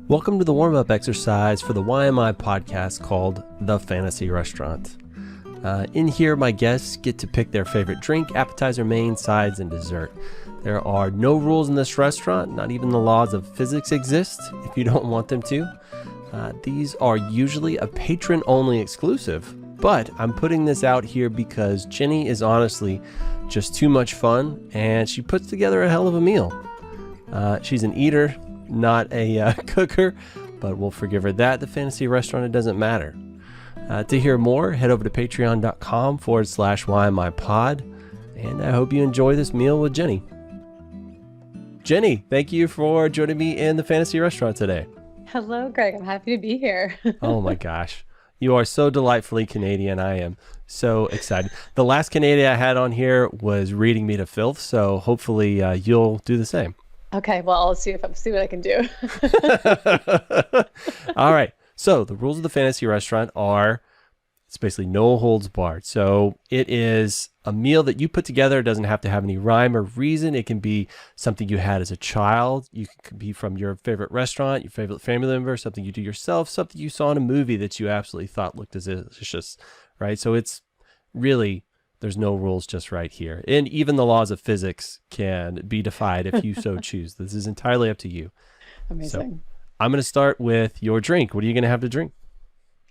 Welcome to the warm-up exercise for the YMI podcast called The Fantasy Restaurant. In here, my guests get to pick their favorite drink, appetizer, main, sides, and dessert. There are no rules in this restaurant, not even the laws of physics exist if you don't want them to. These are usually a patron-only exclusive, but I'm putting this out here because Jeni is honestly just too much fun, and she puts together a hell of a meal. She's an eater, not a cooker, but we'll forgive her that. The fantasy restaurant, it doesn't matter. To hear more, head over to patreon.com/YMIPod, and I hope you enjoy this meal with Jeni. Jeni, thank you for joining me in the fantasy restaurant today. Hello, Greg. I'm happy to be here. Oh my gosh. You are so delightfully Canadian. I am so excited. The last Canadian I had on here was reading me to filth, so hopefully you'll do the same. Okay, well, I'll see what I can do. All right. So the rules of the fantasy restaurant are, it's basically no holds barred. So it is a meal that you put together. It doesn't have to have any rhyme or reason. It can be something you had as a child. You can be from your favorite restaurant, your favorite family member, something you do yourself, something you saw in a movie that you absolutely thought looked delicious, right? So it's really, there's no rules just right here. And even the laws of physics can be defied if you so choose. This is entirely up to you. Amazing. So I'm going to start with your drink. What are you going to have to drink?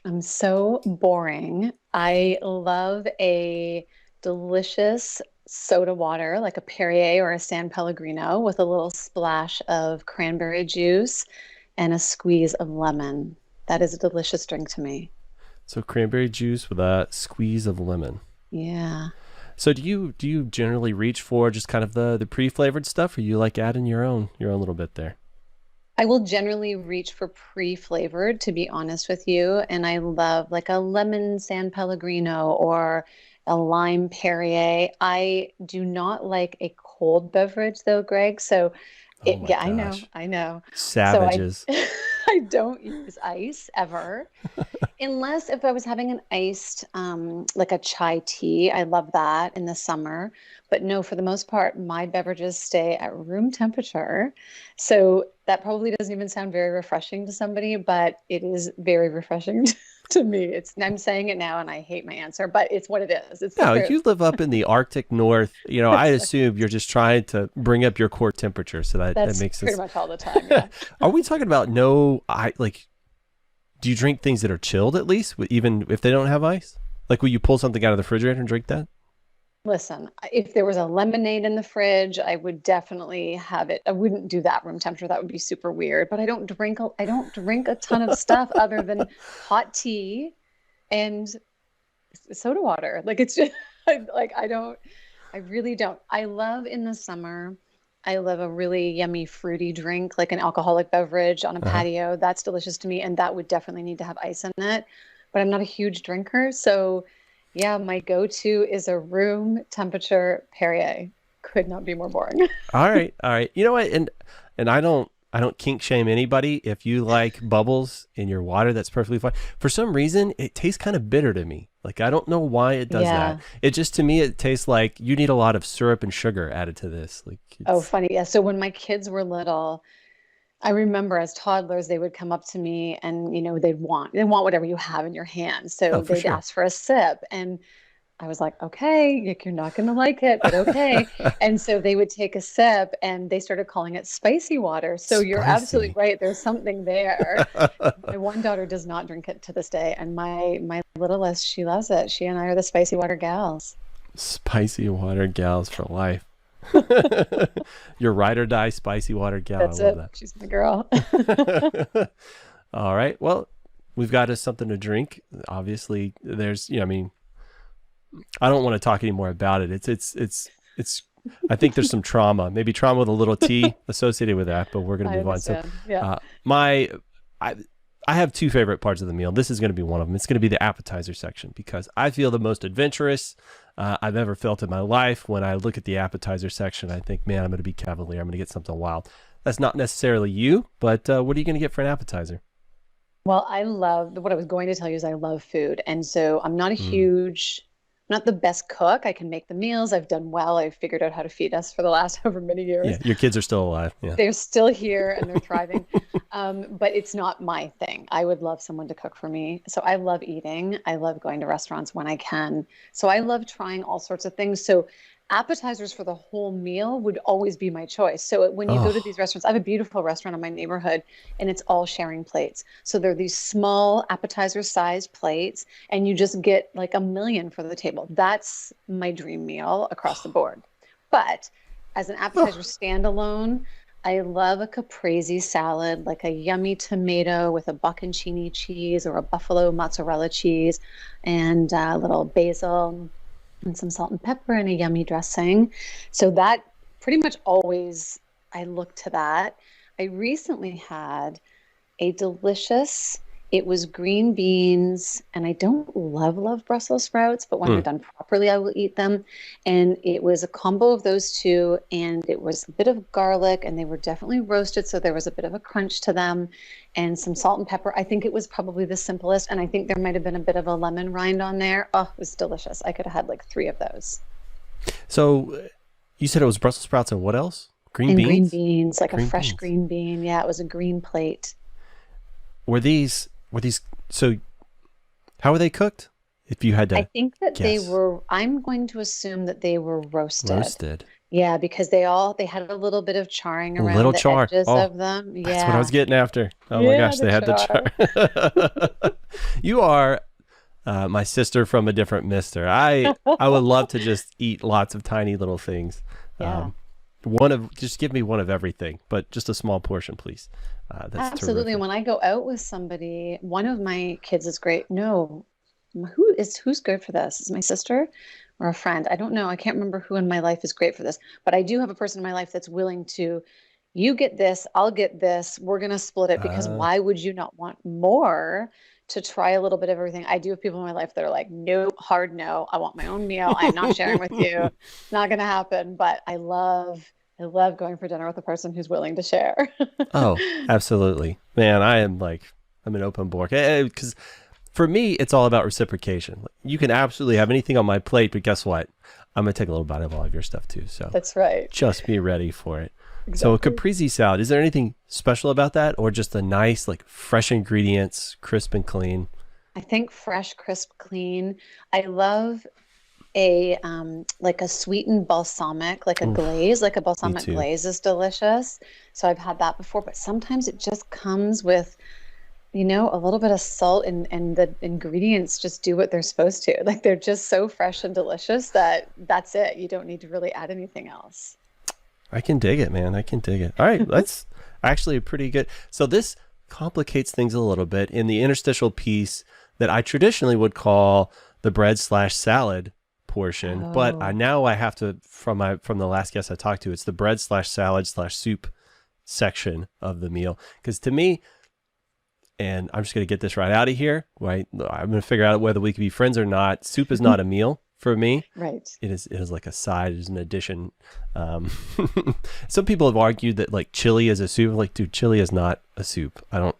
I'm so boring. I love a delicious soda water, like a Perrier or a San Pellegrino, with a little splash of cranberry juice and a squeeze of lemon. That is a delicious drink to me. So cranberry juice with a squeeze of lemon. Yeah. So do you generally reach for just kind of the pre-flavored stuff, or you like adding your own little bit there? I will generally reach for pre-flavored, to be honest with you. And I love like a lemon San Pellegrino or a lime Perrier. I do not like a cold beverage though, Greg. So Oh my yeah, gosh. I know. Savages. So I don't use ice ever. Unless if I was having an iced, like a chai tea, I love that in the summer. But no, for the most part, my beverages stay at room temperature. So that probably doesn't even sound very refreshing to somebody, but it is very refreshing to me. I'm saying it now and I hate my answer, but it's what it is. It's the No, truth. you live up in the Arctic North. I assume you're just trying to bring up your core temperature, so that That's makes pretty sense. much all the time. Yeah. Are we talking about do you drink things that are chilled at least, even if they don't have ice? Like, will you pull something out of the refrigerator and drink that? Listen, if there was a lemonade in the fridge, I would definitely have it. I wouldn't do that room temperature. That would be super weird. But I don't drink a ton of stuff other than hot tea and soda water. Like it's just I really don't. I love in the summer. I love a really yummy fruity drink, like an alcoholic beverage on a patio. That's delicious to me, and that would definitely need to have ice in it. But I'm not a huge drinker, so yeah, my go-to is a room temperature Perrier. Could not be more boring. All right. You know what? And I don't kink shame anybody. If you like bubbles in your water, that's perfectly fine. For some reason, it tastes kind of bitter to me. Like, I don't know why it does that. It just, to me, it tastes like you need a lot of syrup and sugar added to this. Like, Oh, funny. Yeah. So when my kids were little, I remember as toddlers, they would come up to me and, they want whatever you have in your hand. So for they'd sure. ask for a sip. And I was like, okay, you're not going to like it, but okay. And so they would take a sip and they started calling it spicy water. So you're absolutely Spicy. right. There's something there. My one daughter does not drink it to this day. And my littlest, she loves it. She and I are the spicy water gals. Spicy water gals for life. Your ride or die spicy water gal. That's I love it. that. She's my girl. All right. Well, we've got us something to drink. Obviously, there's, I don't want to talk anymore about it. It's I think there's some trauma, maybe trauma with a little T associated with that, but we're going to move on. So, Yeah. I have two favorite parts of the meal. This is going to be one of them. It's going to be the appetizer section because I feel the most adventurous I've ever felt in my life. When I look at the appetizer section, I think, man, I'm going to be cavalier. I'm going to get something wild. That's not necessarily you, but what are you going to get for an appetizer? Well, what I was going to tell you is I love food. And so I'm not not the best cook. I can make the meals. I've done well. I've figured out how to feed us for the last however many years. Yeah, your kids are still alive. Yeah. They're still here and they're thriving. But it's not my thing. I would love someone to cook for me. So I love eating. I love going to restaurants when I can. So I love trying all sorts of things. So appetizers for the whole meal would always be my choice. So when you go to Oh, these restaurants, I have a beautiful restaurant in my neighborhood and it's all sharing plates. So they're these small appetizer sized plates and you just get like a million for the table. That's my dream meal across the board. But as an appetizer standalone, I love a caprese salad, like a yummy tomato with a bocconcini cheese or a buffalo mozzarella cheese and a little basil and some salt and pepper and a yummy dressing. So that pretty much always I look to that. I recently had a delicious, it was green beans, and I don't love Brussels sprouts, but when they're hmm. done properly, I will eat them. And it was a combo of those two, and it was a bit of garlic, and they were definitely roasted, so there was a bit of a crunch to them, and some salt and pepper. I think it was probably the simplest, and I think there might have been a bit of a lemon rind on there. Oh, it was delicious. I could have had like three of those. So you said it was Brussels sprouts and what else? Green And green beans? beans, like a Green fresh beans. green bean. Yeah, it was a green plate. Were these so how were they cooked? If you had I to think that guess. I'm going to assume that they were roasted. Roasted. Yeah, because they had a little bit of charring A around little the char. edges Oh, of them. that's what I was Yeah. getting after. Oh my Yeah, gosh, the they had the char. char. You are my sister from a different mister. I would love to just eat lots of tiny little things. Yeah. Um, just give me one of everything, but just a small portion, please. That's Absolutely. And terrific. when I go out with somebody, one of my kids is great. No, who's good for this? Is my sister or a friend? I don't know. I can't remember who in my life is great for this, but I do have a person in my life that's willing to, you get this, I'll get this. We're going to split it because Uh, why would you not want more to try a little bit of everything? I do have people in my life that are like, nope, hard no. I want my own meal. I'm not sharing with you. Not going to happen. But I love going for dinner with a person who's willing to share. oh, absolutely, man. I'm an open book because for me, it's all about reciprocation. Like, you can absolutely have anything on my plate, but guess what? I'm gonna take a little bite of all of your stuff too. So That's right. just be ready for it. So a Exactly. caprese salad, is there anything special about that, or just a nice, like fresh ingredients, crisp and clean? I think fresh, crisp, clean. I love a like a sweetened balsamic, Oof, like a me balsamic too. glaze is delicious. So I've had that before, but sometimes it just comes with, a little bit of salt and the ingredients just do what they're supposed to. Like they're just so fresh and delicious that that's it. You don't need to really add anything else. I can dig it, man. I can dig it. All right, that's actually a pretty good. So this complicates things a little bit in the interstitial piece that I traditionally would call the bread slash salad portion, but Oh, I have to from the last guest I talked to, it's the bread slash salad slash soup section of the meal because to me, and I'm just gonna get this right out of here. Right, I'm gonna figure out whether we can be friends or not. Soup is not a meal for me. right. It is like a side, it is an addition. Um, some people have argued that like chili is a soup. Like, dude, chili is not a soup. I don't.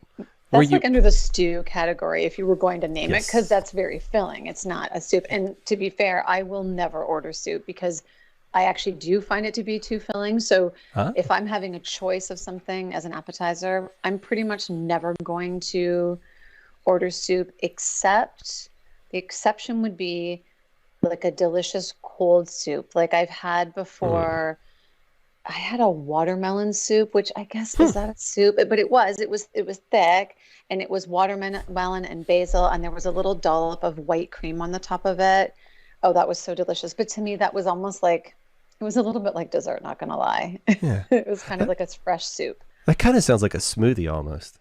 Were That's you? like under the stew category if you were going to name it, because Yes. that's very filling. It's not a soup. And to be fair, I will never order soup because I actually do find it to be too filling. So Huh? if I'm having a choice of something as an appetizer, I'm pretty much never going to order soup, except the exception would be like a delicious cold soup. Like I've had Hmm. before. I had a watermelon soup, which I guess Hmm. is that a soup? But it was thick and it was watermelon and basil and there was a little dollop of white cream on the top of it. Oh, that was so delicious. But to me, that was almost like it was a little bit like dessert, not gonna lie. Yeah. It was kind of That, like a fresh soup. that kind of sounds like a smoothie almost.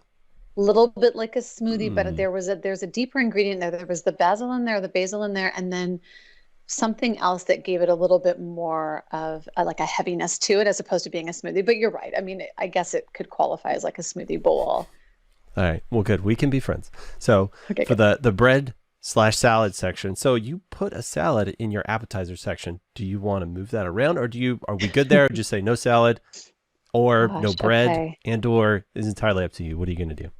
Little bit like a smoothie, but Hmm. there's a deeper ingredient there. There was the basil in there, the basil in there, and then something else that gave it a little bit more of like a heaviness to it as opposed to being a smoothie. But you're right. I mean, I guess it could qualify as like a smoothie bowl. All right. Well, good. We can be friends. So Okay, for good. the bread slash salad section, so you put a salad in your appetizer section. Do you want to move that around, or are we good there? Or just say no salad or no Gosh, bread, okay. and or is entirely up to you. What are you gonna do?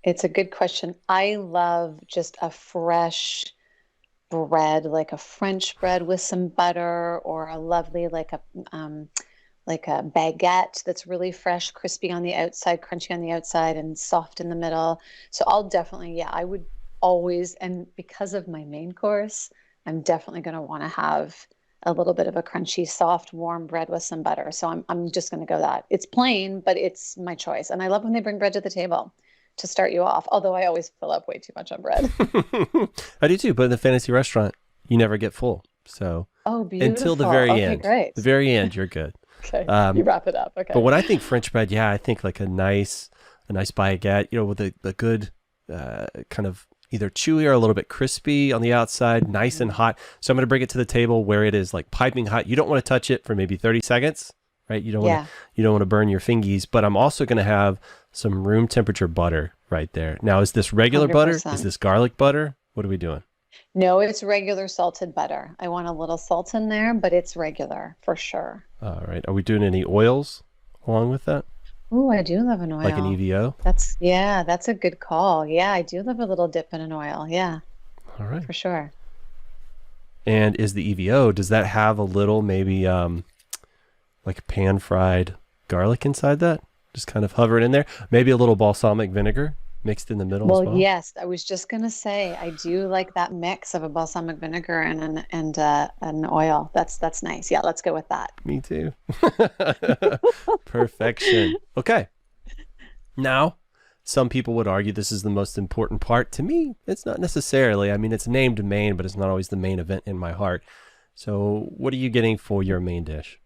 It's a good question. I love just a fresh bread, like a French bread with some butter, or a lovely um like a baguette that's really fresh, crispy on the outside, crunchy on the outside, and soft in the middle. So I'll definitely, yeah, I would always, and because of my main course, I'm definitely going to want to have a little bit of a crunchy, soft, warm bread with some butter. So I'm just going to go that. It's plain, but it's my choice. And I love when they bring bread to the table to start you off. Although I always fill up way too much on bread. I do too, but in the fantasy restaurant, you never get full. So Oh, until the beautiful. very Okay, end, great. the very end, you're good. Okay, you Um, wrap it up. but Okay. when I think French bread, yeah, I think like a nice baguette, with a good kind of either chewy or a little bit crispy on the outside, nice and Mm. hot. So I'm going to bring it to the table where it is like piping hot. You don't want to touch it for maybe 30 seconds, right? Yeah, You don't want to burn your fingies, but I'm also going to have some room temperature butter right there. Now, is this regular butter? Is 100%. this garlic butter? What are we doing? No, it's regular salted butter. I want a little salt in there, but it's regular for sure. All right. Are we doing any oils along with that? Ooh, I do love an Like an oil. EVO? Yeah, that's a good call. Yeah, I do love a little dip in an oil. Yeah, All right. for sure. And is the EVO, does that have a little maybe like pan fried garlic inside that? Just kind of hover it in there. Maybe a little balsamic vinegar mixed in the middle as Well, well. yes, I was just gonna say I do like that mix of a balsamic vinegar and an oil. That's nice. Yeah, let's go with that. Me too. Perfection. Okay. Now, some people would argue this is the most important part. To me, it's not necessarily. I mean, it's named main, but it's not always the main event in my heart. So, what are you getting for your main dish?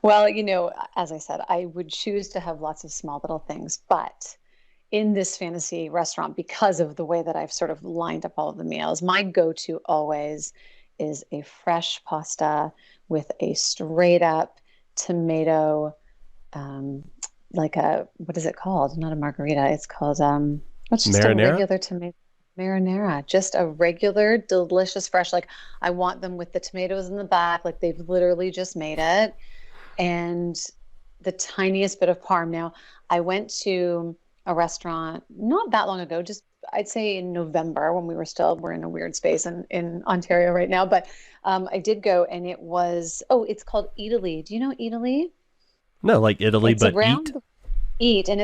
Well, as I said, I would choose to have lots of small little things, but in this fantasy restaurant, because of the way that I've sort of lined up all of the meals, my go-to always is a fresh pasta with a straight up tomato, um, like what is it called? Not a margarita. It's called, what's just a Marinara? regular tomato marinara, just a regular, delicious, fresh. Like I want them with the tomatoes in the back, like they've literally just made it, and the tiniest bit of parm. Now, I went to a restaurant not that long ago, just I'd say in November when we're in a weird space in Ontario right now. But I did go and it's called Italy. Do you know Italy? No, like Italy, It's but eat? around Eat, and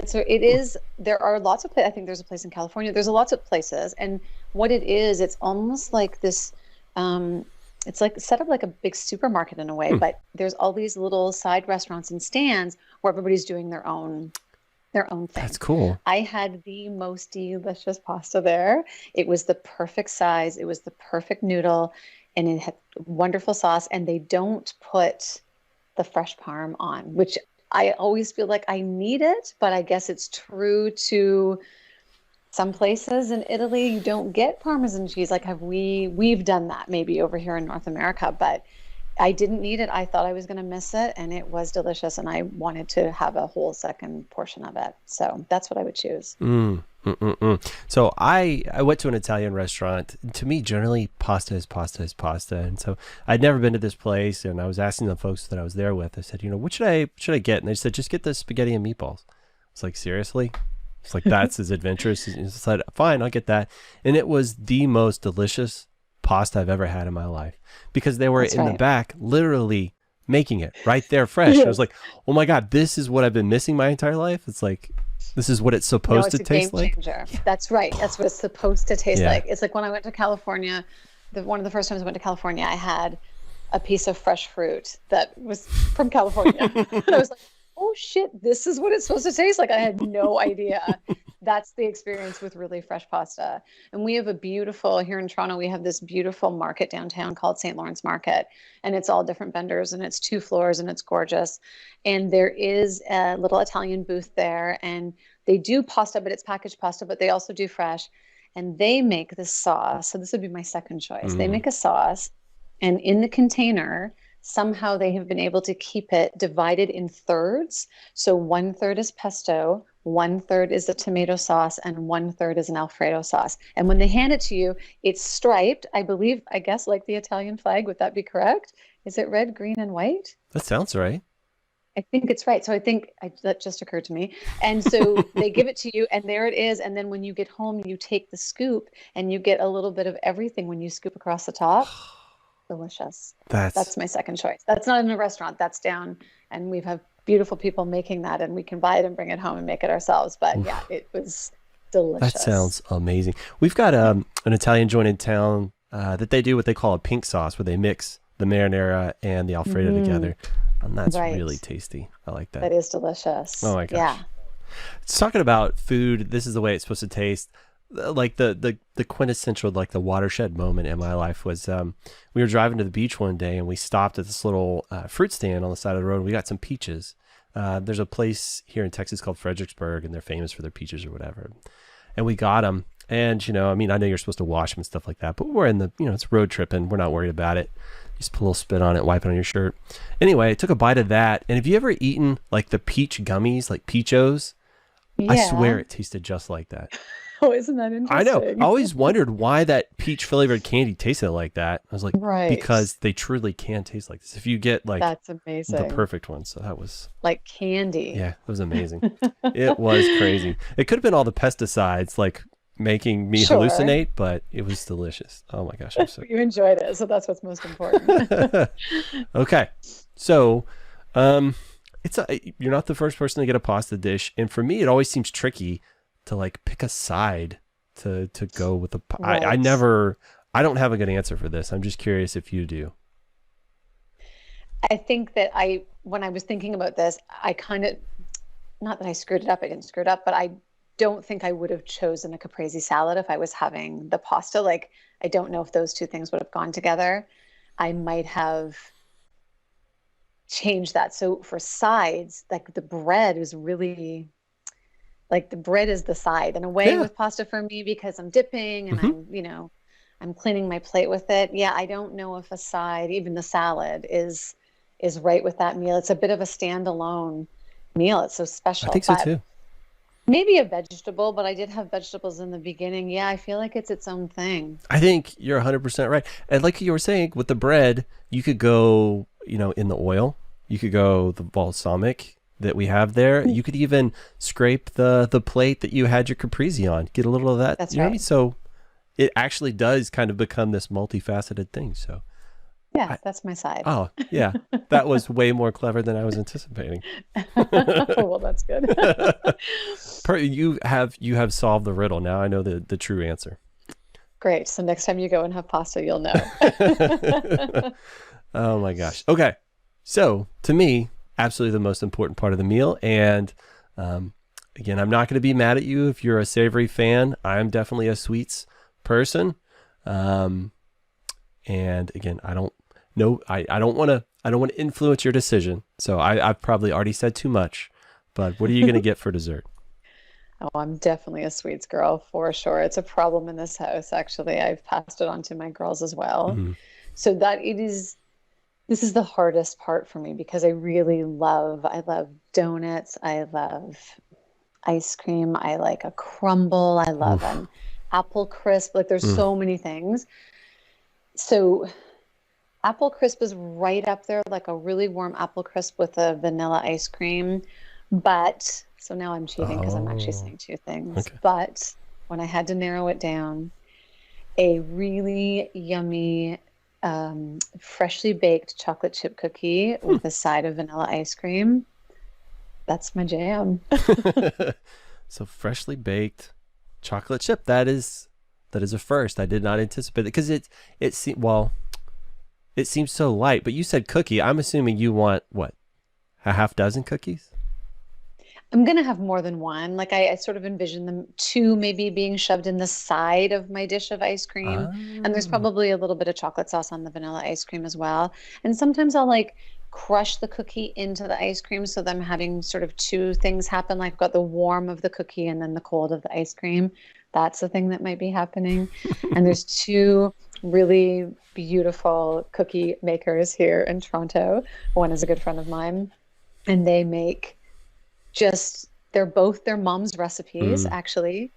there are lots of I think there's a place in California. There's a lots of places, and what it is, it's almost like this, um it's like set up like a big supermarket in a way, Hmm, but there's all these little side restaurants and stands where everybody's doing their own that's thing. cool. I had the most delicious pasta there. It was the perfect size, it was the perfect noodle, and it had wonderful sauce, and they don't put the fresh parm on, which I always feel like I need it, but I guess it's true to some places in Italy. You don't get Parmesan cheese. Like we've done that maybe over here in North America, but I didn't need it. I thought I was going to miss it, and it was delicious, and I wanted to have a whole second portion of it. So that's what I would choose. So I went to an Italian restaurant. To me, generally, pasta is pasta is pasta. And so I'd never been to this place, and I was asking the folks that I was there with. I said, what should I get? And they said, just get the spaghetti and meatballs. It's like, seriously? It's like that's as adventurous. I said, fine, I'll get that. And it was the most delicious pasta I've ever had in my life because they were That's in the right. back, literally making it right there, fresh. And I was Yes. like, oh my god, this is what I've been missing my entire life. It's like this is what it's No, supposed to it's a taste game like. changer. That's right. That's what it's supposed to taste Yeah. like. It's like when I went to California, one of the first times I went to California, I had a piece of fresh fruit that was from California. And I was like, oh shit, this is what it's supposed to taste like. I had no idea. That's the experience with really fresh pasta. And we have here in Toronto, we have this beautiful market downtown called St. Lawrence Market. And it's all different vendors, and it's 2 floors, and it's gorgeous. And there is a little Italian booth there, and they do pasta, but it's packaged pasta, but they also do fresh. And they make this sauce. So this would be my second choice. They Mm. make a sauce, and in the container, somehow they have been able to keep it divided in thirds. So one third is pesto, one third is the tomato sauce, and one third is an Alfredo sauce. And when they hand it to you, it's striped, I guess, like the Italian flag. Would that be correct? Is it red, green, and white? That sounds right. I think it's right. So that just occurred to me. And so they give it to you, and there it is. And then when you get home, you take the scoop, and you get a little bit of everything when you scoop across the top. Delicious. That's That's my second choice. That's not in a restaurant. That's down and we have beautiful people making that, and we can buy it and bring it home and make it ourselves. But yeah, it was delicious. That sounds amazing. We've got an Italian joint in town that they do what they call a pink sauce, where they mix the marinara and the Alfredo together. And that's really tasty. I like that. That is delicious. Oh my gosh. Yeah. It's talking about food. This is the way it's supposed to taste. Like the quintessential, like the watershed moment in my life was we were driving to the beach one day and we stopped at this little fruit stand on the side of the road. And we got some peaches. There's a place here in Texas called Fredericksburg, and they're famous for their peaches or whatever. And we got them. And, I know you're supposed to wash them and stuff like that, but we're in the, it's road tripping. We're not worried about it. Just put a little spit on it, wipe it on your shirt. Anyway, I took a bite of that. And have you ever eaten like the peach gummies, like Peachos? Yeah. I swear it tasted just like that. Oh, isn't that interesting? I know. I always wondered why that peach flavored candy tasted like that. I was like, because they truly can taste like this. If you get like that's amazing, the perfect one. So that was like candy. Yeah, it was amazing. It was crazy. It could have been all the pesticides like making me hallucinate, but it was delicious. Oh my gosh. You enjoyed it. So that's what's most important. Okay. So, you're not the first person to get a pasta dish. And for me, it always seems tricky to like pick a side to go with the I don't have a good answer for this. I'm just curious if you do. I think that when I was thinking about this, I kind of, not that I screwed it up, I didn't screw it up, but I don't think I would have chosen a caprese salad if I was having the pasta. Like, I don't know if those two things would have gone together. I might have changed that. So for sides, like the bread is really, like the bread is the side in a way with pasta for me, because I'm dipping and I'm cleaning my plate with it. Yeah. I don't know if a side, even the salad is right with that meal. It's a bit of a standalone meal. It's so special. I think so too. Maybe a vegetable, but I did have vegetables in the beginning. Yeah, I feel like it's its own thing. I think you're 100% right. And like you were saying, with the bread, you could go, in the oil. You could go the balsamic that we have there. You could even scrape the plate that you had your caprese on. Get a little of that. That's you know what I mean? So it actually does kind of become this multifaceted thing. So yeah, that's my side. Oh, yeah. That was way more clever than I was anticipating. Well, that's good. You have solved the riddle. Now I know the true answer. Great. So next time you go and have pasta, you'll know. Oh my gosh. Okay. So to me, absolutely the most important part of the meal. And again, I'm not going to be mad at you if you're a savory fan. I'm definitely a sweets person. And again, I don't want to influence your decision. So I've probably already said too much, but what are you going to get for dessert? Oh, I'm definitely a sweets girl for sure. It's a problem in this house. Actually, I've passed it on to my girls as well. Mm-hmm. So this is the hardest part for me, because I love donuts. I love ice cream. I like a crumble. I love an apple crisp. Like there's so many things. So apple crisp is right up there, like a really warm apple crisp with a vanilla ice cream. But so now I'm cheating because I'm actually saying two things. Okay. But when I had to narrow it down, a really yummy, freshly baked chocolate chip cookie with a side of vanilla ice cream. That's my jam. So freshly baked chocolate chip. That is a first. I did not anticipate it, because it seems so light. But you said cookie. I'm assuming you want what, a half dozen cookies? I'm going to have more than one. Like I sort of envision them two maybe being shoved in the side of my dish of ice cream. And there's probably a little bit of chocolate sauce on the vanilla ice cream as well. And sometimes I'll like crush the cookie into the ice cream, so that I'm having sort of two things happen. Like I've got the warm of the cookie and then the cold of the ice cream. That's the thing that might be happening. And there's two really beautiful cookie makers here in Toronto. One is a good friend of mine, and they make they're both their mom's recipes actually,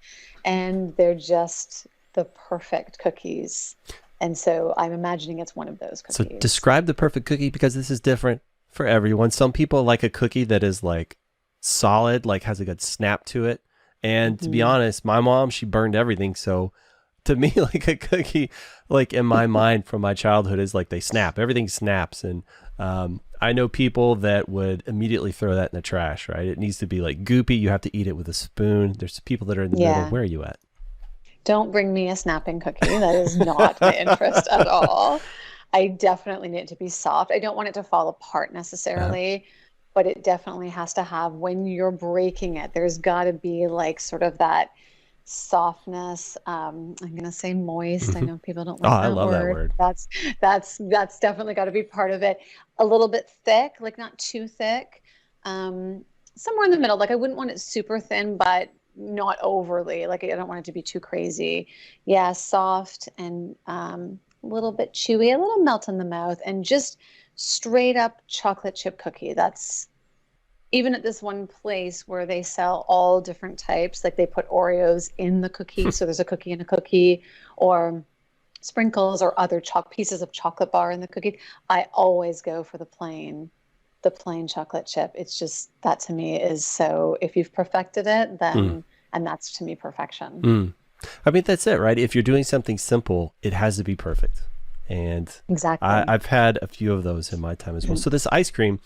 and they're just the perfect cookies. And so I'm imagining it's one of those cookies. So describe the perfect cookie, because this is different for everyone. Some people like a cookie that is like solid, like has a good snap to it. And to be honest, my mom, she burned everything. So to me, like a cookie, like in my mind from my childhood, is like they snap. Everything snaps. And I know people that would immediately throw that in the trash, right? It needs to be like goopy. You have to eat it with a spoon. There's people that are in the middle. Yeah. Where are you at? Don't bring me a snapping cookie. That is not my interest at all. I definitely need it to be soft. I don't want it to fall apart Uh, necessarily, but it definitely has to have, when you're breaking it, there's got to be like sort of that softness. I'm gonna say moist. I mhm. know people don't Oh, like I that love that word. word. That's definitely got to be part of it. A little bit thick, like not too thick. Somewhere in the middle. Like I wouldn't want it super thin, but not overly. Like I don't want it to be too crazy. Yeah, soft and a little bit chewy, a little melt in the mouth, and just straight up chocolate chip cookie. That's even at this one place where they sell all different types, like they put Oreos in the cookie, so there's a cookie in a cookie, or sprinkles or other pieces of chocolate bar in the cookie. I always go for the plain chocolate chip. It's just that to me is so, if you've perfected it, Mm, then, and that's to me perfection. mm. I mean, that's it, right? If you're doing something simple, it has to be perfect. And Exactly. I've had a few of those in my time as well. So this ice cream,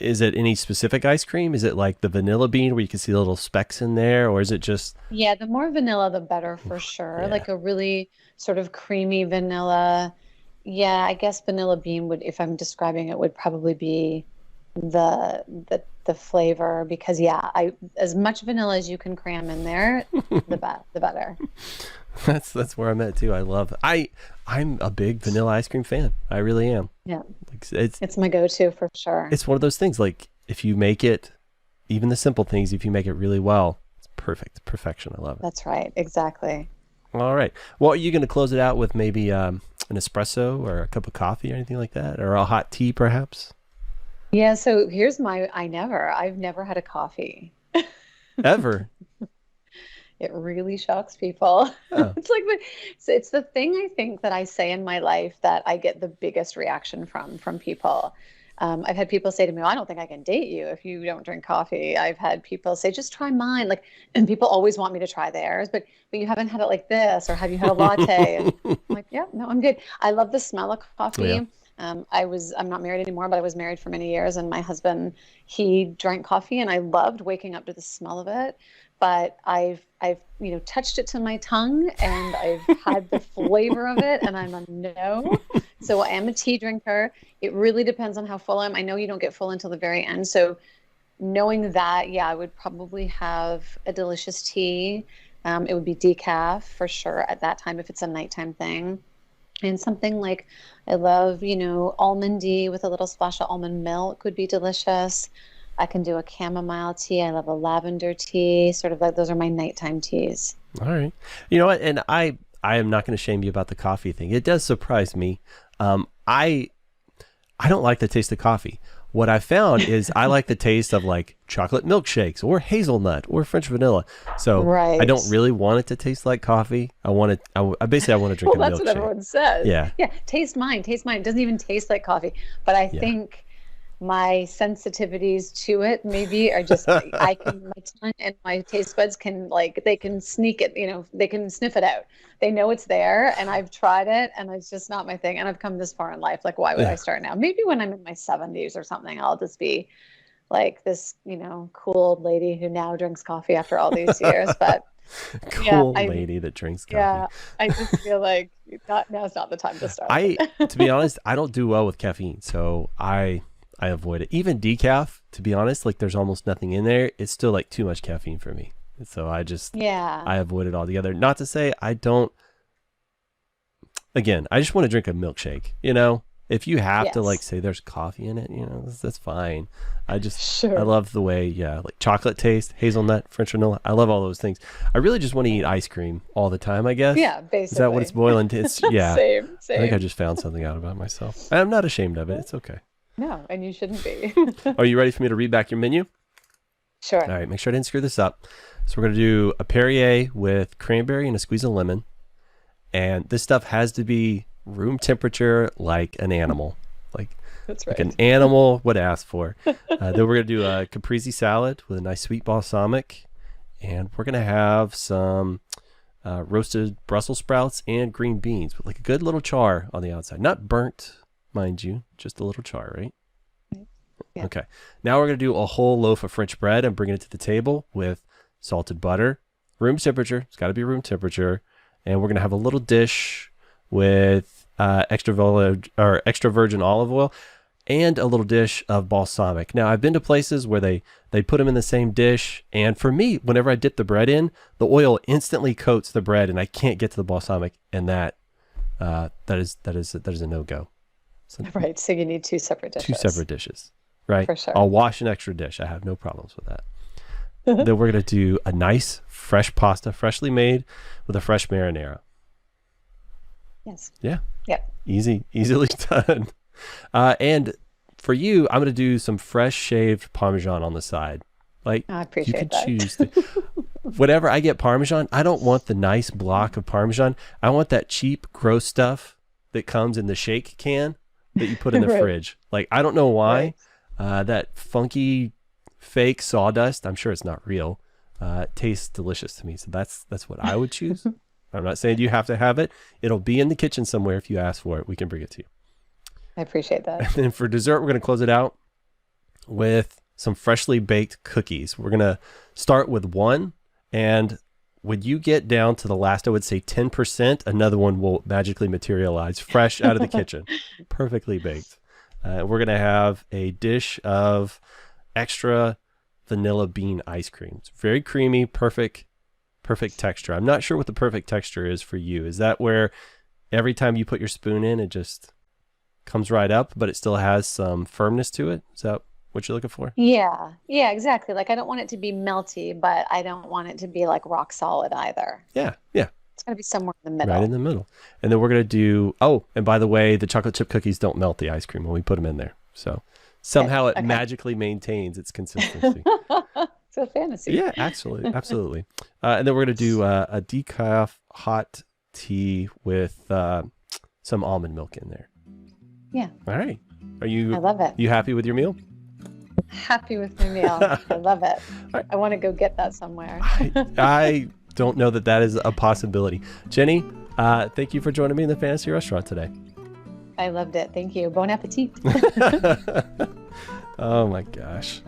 is it any specific ice cream? Is it like the vanilla bean where you can see the little specks in there? Or is it just, Yeah, the more vanilla, the better for sure. yeah. Like a really sort of creamy vanilla. Yeah, I guess vanilla bean would, if I'm describing it, would probably be the flavor because yeah, I as much vanilla as you can cram in there, the better. That's where I'm at too. I'm a big vanilla ice cream fan. I really am. Yeah, Like it's my go-to for sure. it's one of those things, like if you make it, even the simple things, if you make it really well, it's perfect. Perfection. I love it. That's right, exactly. All right. Well, are you going to close it out with maybe an espresso or a cup of coffee or anything like that? Or a hot tea perhaps? Yeah, so here's I've never had a coffee. Ever? It really shocks people. Oh. It's like it's the thing I think that I say in my life that I get the biggest reaction from people. I've had people say to me, "Oh, I don't think I can date you if you don't drink coffee." I've had people say, "Just try mine." Like, and people always want me to try theirs, but you haven't had it like this, or have you had a latte? And I'm like, "Yeah, no, I'm good." I love the smell of Yeah. coffee. I'm not married anymore, but I was married for many years, and my husband, he drank coffee, and I loved waking up to the smell of it. But I've touched it to my tongue, and I've had the flavor of it, and I'm a no. So I am a tea drinker. It really depends on how full I am. I know you don't get full until the very end. So knowing that, yeah, I would probably have a delicious tea. It would be decaf for sure at that time if it's a nighttime thing. And something like I love, almondy with a little splash of almond milk would be delicious. I can do a chamomile tea. I love a lavender tea. Sort of like those are my nighttime teas. All right. You know what? And I am not going to shame you about the coffee thing. It does surprise me. Um, I I don't like the taste of coffee. What I found is I like the taste of like chocolate milkshakes or hazelnut or French vanilla. So I Right. don't really want it to taste like coffee. I want it. I basically I want to drink Well, a that's what milkshake. everyone says. Yeah. Yeah, taste mine, taste mine. It doesn't even taste like coffee, but I Yeah. think my sensitivities to it maybe are just I can my tongue and my taste buds can like they can sneak it, they can sniff it out. They know it's there and I've tried it and it's just not my thing. And I've come this far in life. Like, why would I Yeah. start now? Maybe when I'm in my 70s or something, I'll just be like this, cool old lady who now drinks coffee after all these years. But yeah, Cool lady that drinks coffee. yeah, I just feel like now's not the time to start. To be honest, I don't do well with caffeine, so I avoid it. Even decaf, to be honest, like there's almost nothing in there. It's still like too much caffeine for me. And so Yeah. I avoid it altogether. Not to say I don't. Again, I just want to drink a milkshake. If you have to like Yes. say there's coffee in it, that's fine. I Sure. love the way, yeah, like chocolate taste, hazelnut, French vanilla. I love all those things. I really just want to eat ice cream all the time, I guess. Yeah, Is that what it's basically. boiling to? It's yeah. Same, I think I same. just found something out about myself. I'm not ashamed of it. It's okay. No, and you shouldn't be. Are you ready for me to read back your menu? All Sure. right, make sure I didn't screw this up. So we're going to do a Perrier with cranberry and a squeeze of lemon. And this stuff has to be room temperature like an animal. Like That's like an right. animal would ask for. Then we're going to do a Caprese salad with a nice sweet balsamic. And we're going to have some roasted Brussels sprouts and green beans with like a good little char on the outside. Not burnt, mind you, just a little char, right? Yeah. Okay. Now we're going to do a whole loaf of French bread and bring it to the table with salted butter, room temperature. It's got to be room temperature. And we're going to have a little dish with extra virgin olive oil and a little dish of balsamic. Now, I've been to places where they put them in the same dish. And for me, whenever I dip the bread in, the oil instantly coats the bread and I can't get to the balsamic. And that is a no-go. So, Right. So you need two separate dishes. Two separate dishes, right? For sure. I'll wash an extra dish. I have no problems with that. Then we're going to do a nice fresh pasta, freshly made with a fresh marinara. Yes. Yeah. Yep. Easily done. And for you, I'm going to do some fresh shaved Parmesan on the side. Like, I appreciate you can that. choose. Whenever I get Parmesan, I don't want the nice block of Parmesan. I want that cheap, gross stuff that comes in the shake can that you put in the Right. fridge. Like, I don't know why. Right. That funky fake sawdust, I'm sure it's not real, tastes delicious to me. So that's what I would choose. I'm not saying you have to have it. It'll be in the kitchen somewhere. If you ask for it, we can bring it to you. I appreciate that. And then for dessert, we're going to close it out with some freshly baked cookies. We're going to start with one. And when you get down to the last, I would say 10%, another one will magically materialize fresh out of the kitchen, perfectly baked. We're going to have a dish of extra vanilla bean ice cream. It's very creamy, perfect texture. I'm not sure what the perfect texture is for you. Is that where every time you put your spoon in, it just comes right up, but it still has some firmness to it? Is that what you're looking for? Yeah. Yeah, exactly. Like, I don't want it to be melty, but I don't want it to be like rock solid either. Yeah. It's going to be somewhere in the middle. Right in the middle. And then we're going to do, and by the way, the chocolate chip cookies don't melt the ice cream when we put them in there. So somehow it magically maintains its consistency. It's a fantasy. Yeah, absolutely. And then we're going to do a decaf hot tea with some almond milk in there. Yeah. All right. I love it. You happy with your meal? Happy with my meal. I love it. I want to go get that somewhere. I don't know that is a possibility. Jeni, thank you for joining me in the Fantasy Restaurant today. I loved it. Thank you. Bon appetit. Oh my gosh.